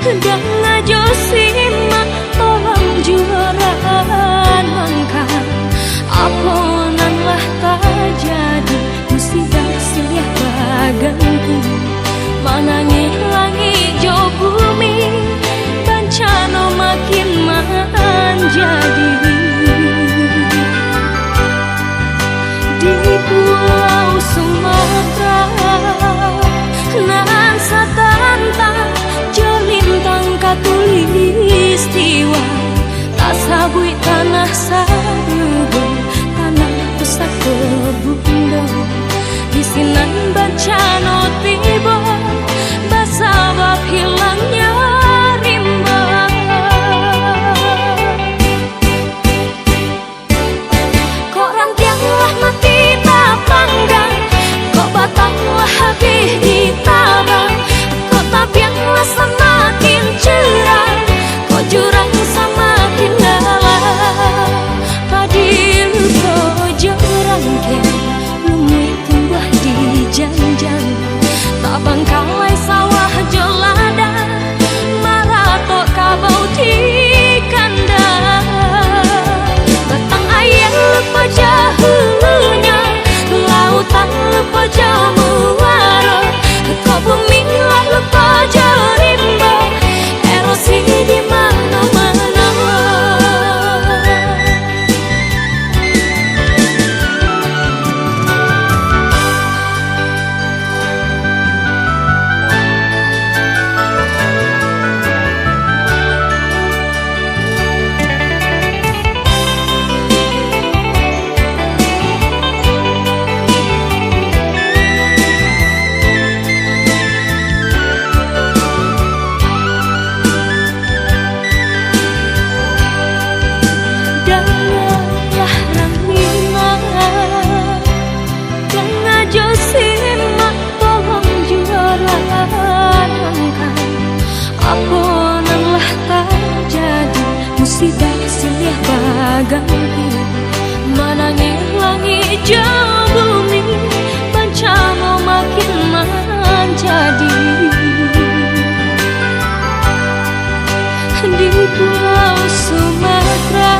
Dan ngajo simak tolong juaraan mangkang aponanlah terjadi musibah silih baganku manangi langit jo bumi bencana makin menjadi di pulau Sumatera nan satantang jelintang katulistiwa tak sabui tanah sarugo tanah pusat kebundo di sinan bencana tiba basabab hilangnya rimba kok rantianglah mati tak panggang kok batanglah habis ditabang kok tabianglah semakin cerah kok jurang semakin dalam padi lupa jurang lumui tumbuh di janjang tak bangkalai sawah jolada maratok kabau di kandang batang air lupa jahulunya lautan lupa jamuara kau bumi lah lupa jarimba erosi di mana-mana aponanlah terjadi musibah silih baganti manangi langit jauh bumi bencana makin menjadi di pulau Sumatera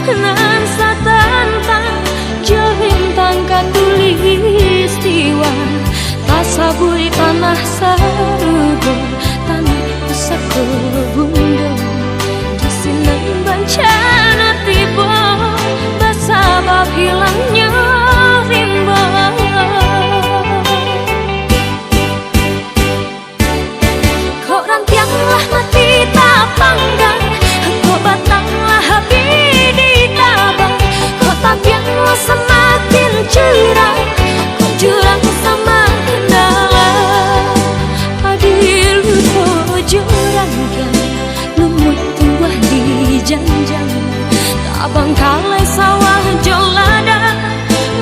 nan satantang jelintang katulistiwa tak sabui tanah sarugo tanah pusat kebundo di sinan bencana tiba basabab hilangnya rimba kok rantianglah mati tak panggang kok batanglah habis ditabang kok tabianglah semakin cerah kok jurang semakin dalam adil jurang lumut tumbuh di janjang tak bangkalai sawah jolada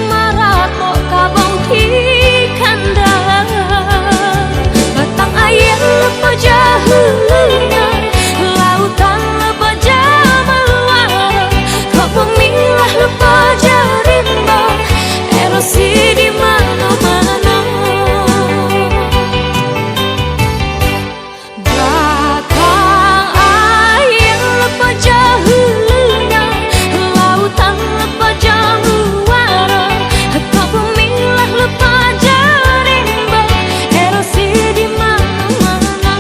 maratok kabau di kandang batang air lupa jahulunya lautan lupa jamuara kok bumi lah lupa jarimba erosi di mana-mana batang air lupa jahulunya lautan lupa jamuara kok bumi lah lupa jarimba erosi di mana-mana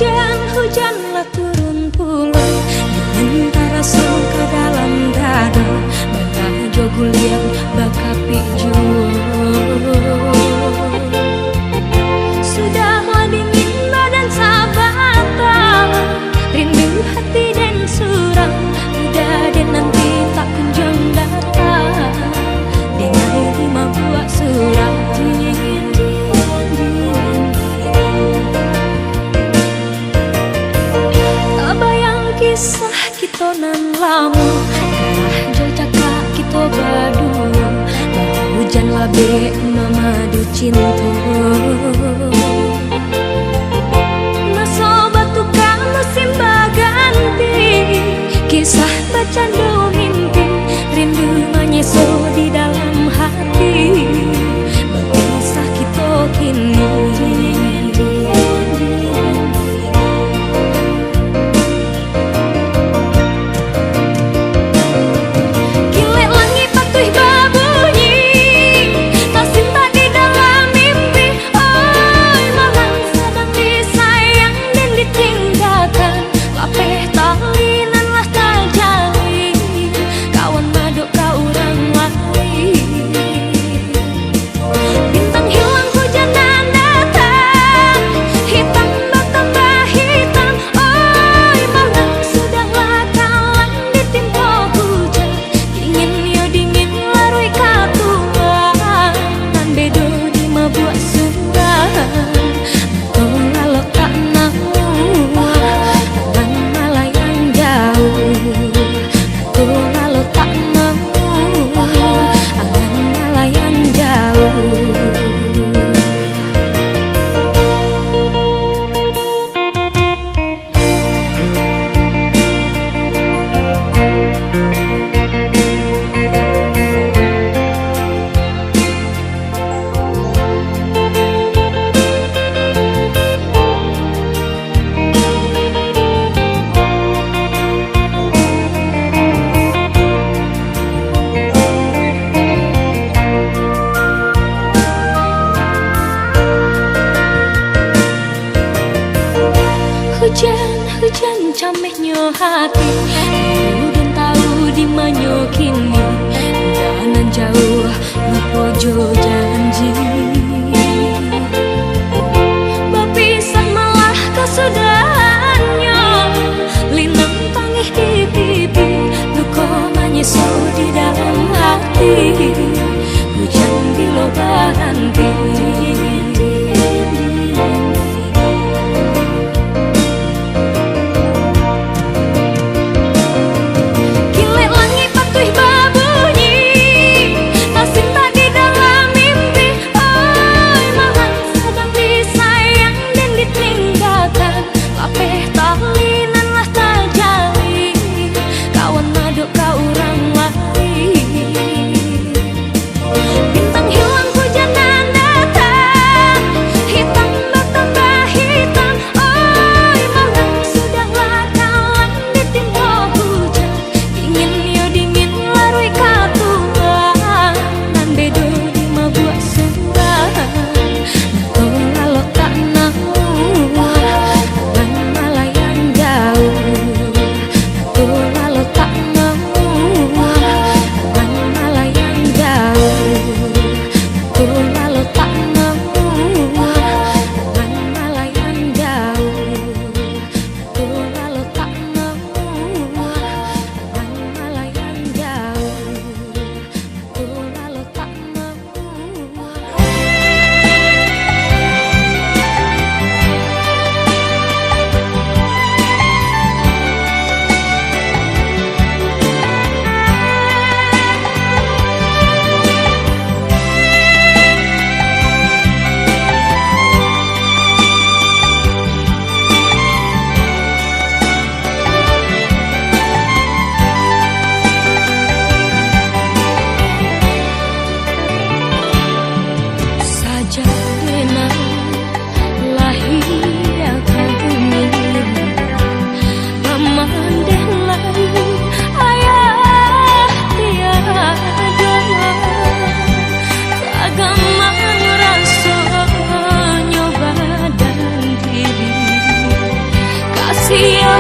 Hujan-hujanlah turun pulang, dingin terasa ke dalam dada, baka jogulian baka pijo. Sudahlah dingin badan sabata, rindu hati dan surang, udah dan nanti tak kunjung datang, dengan 5 buah surat. Kisah kita nan lama, darah jejaka kita berdua, hujan labe memadu cinta. Masa batukan musim baganti, kisah bercanda mimpi, rindu menyeso di dalam hati, berkisah kita kini. Hujan camehnya hati, dan tahu di mana kini, jangan jauh lepojo janji. Berpisah malah kesudahannya, linang tangih di pipi, luka menyeso di dalam hati, hujan bila berhenti. Langit patuh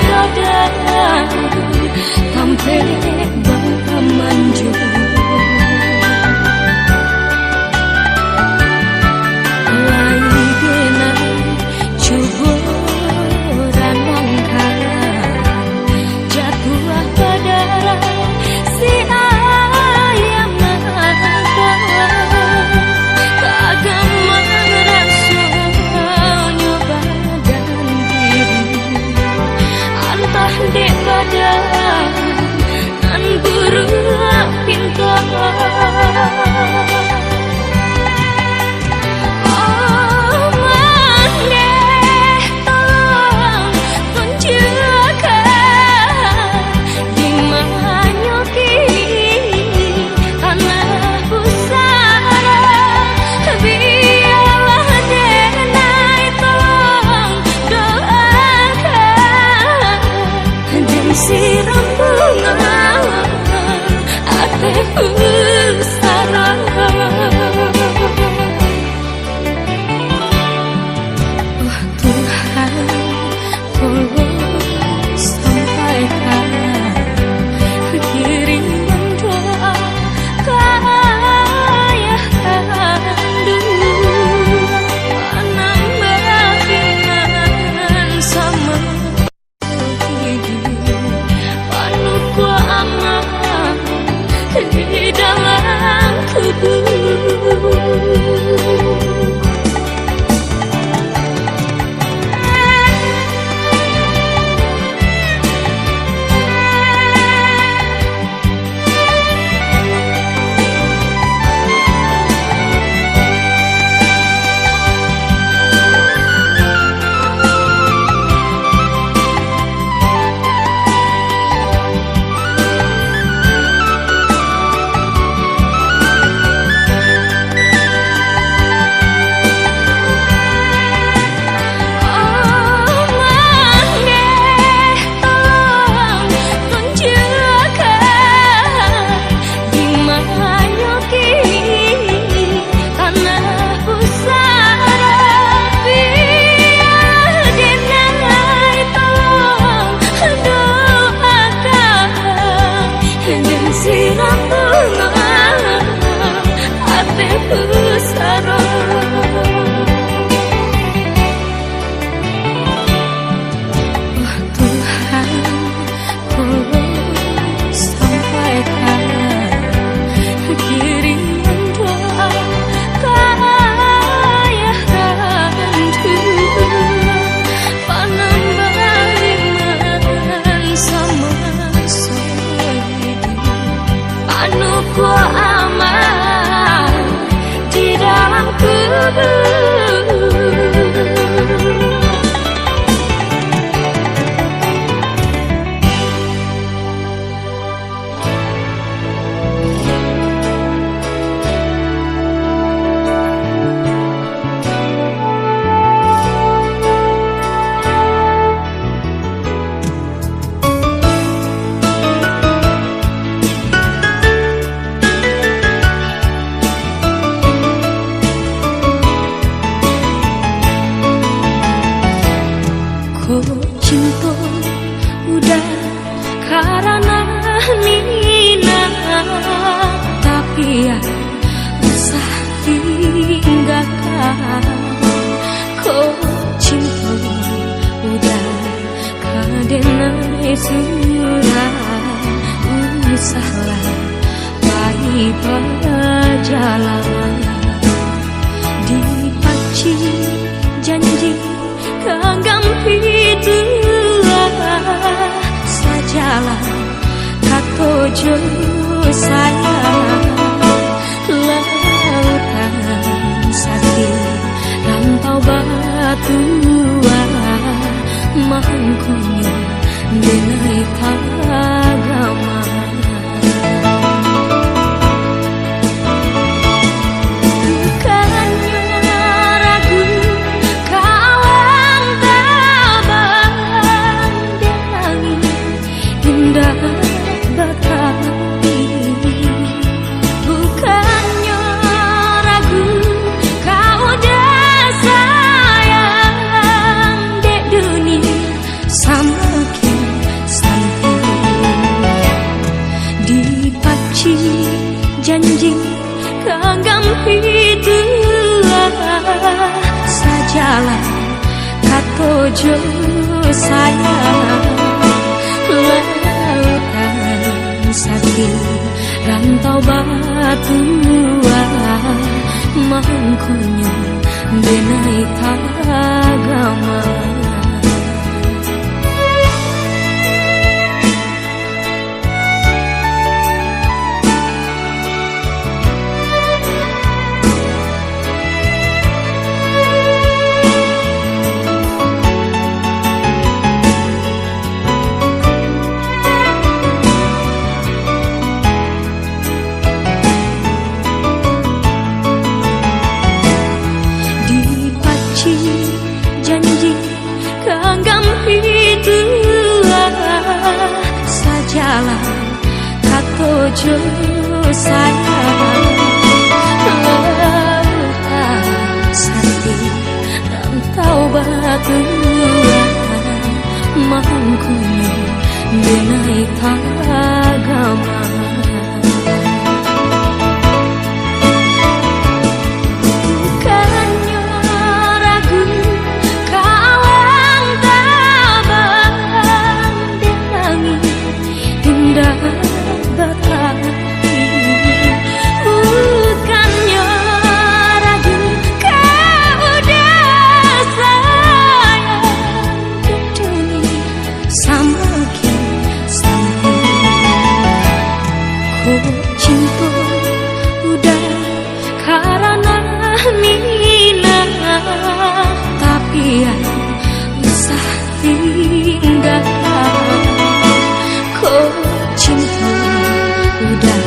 badan sampai bangka manjur. Siram bunga hatiku sarang. Oh Tuhan, tolong sampaikan kiriman doa ke ayah kandung, menambah iman sama di dalam kubur. Siram bunga hatiku sarang. Oh Tuhan, tolong sampaikan kiriman doa ke ayah kandung, penambah iman sama ku aman di dalam kubur. Cinta udah karena Nina, tapi ya usah tinggalkan. Kau cinta udah karena sudah usahlah baik berjalan dipaci janji genggam dua sajalah katojo sayang. Lautan sakti rantau batua mangkunya denai agama. Bukannya ragu kau udah sayang dek dunia sama kita. jo sayang lautan sakit rantau batua mangkonyo benai agama. Janji kanggam itulah sajalah katojo sayang lautan sati rantau batua mangkunyo benai agama. Cinta udah karena mina tapi ya usah tinggal. Kok cinta udah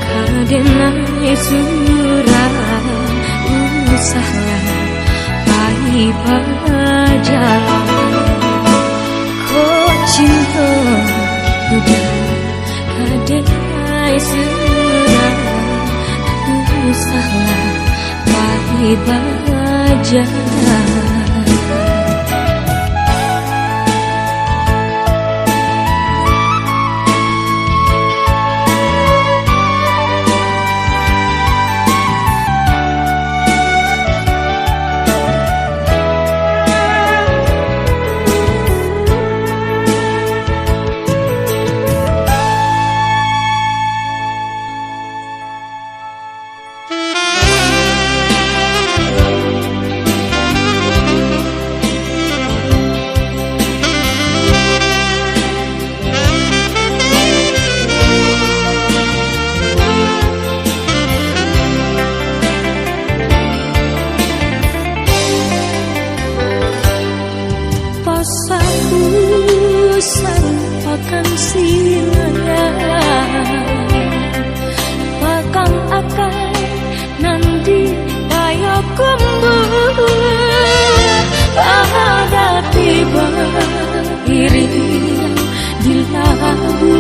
karena surah usahlah baik aja. Kok cinta udah kadai sudah usahlah baik aja. Pasaku sampakan sinaya pakang akai nanti ayo kumbu ada tiba iri di labu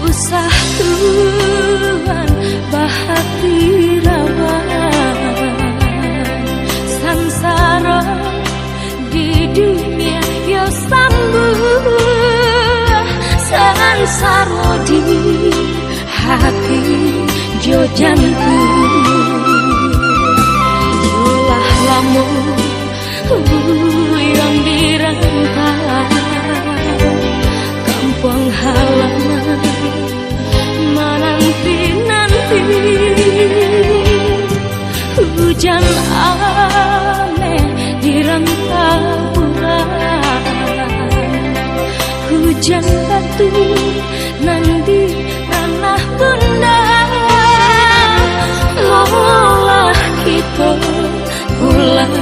usah Tuhan bahati rawan sansara di dunia yo sambung sansaro di hati jo jantung julah lamun yang dirantau kampung halaman menanti-nanti hujan aneh di rantauan hujan batu nanti tanah bunda olah kita pulang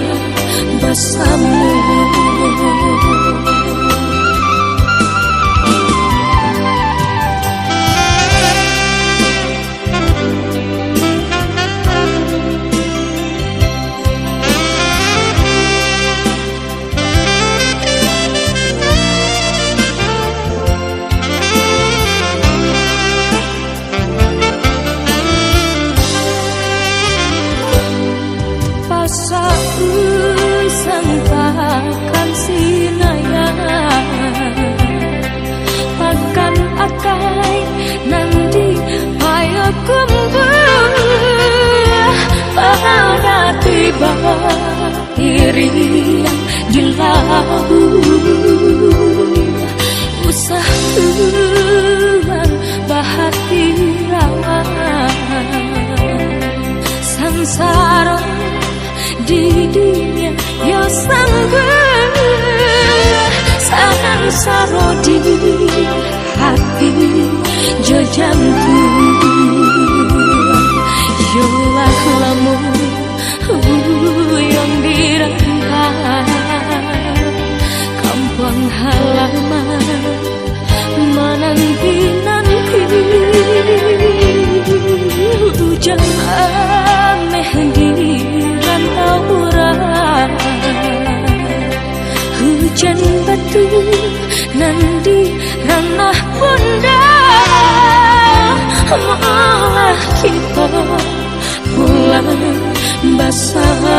bersama. Sampakan sinaya pakan akai nanti ayo kumpul pada tiba iri sarodi hati jo jantung yolah lamun yang dirantau kampung halaman menanti-nanti hujan aneh di rantau hujan batu nanti ranah bunda malah kita pulang bersama.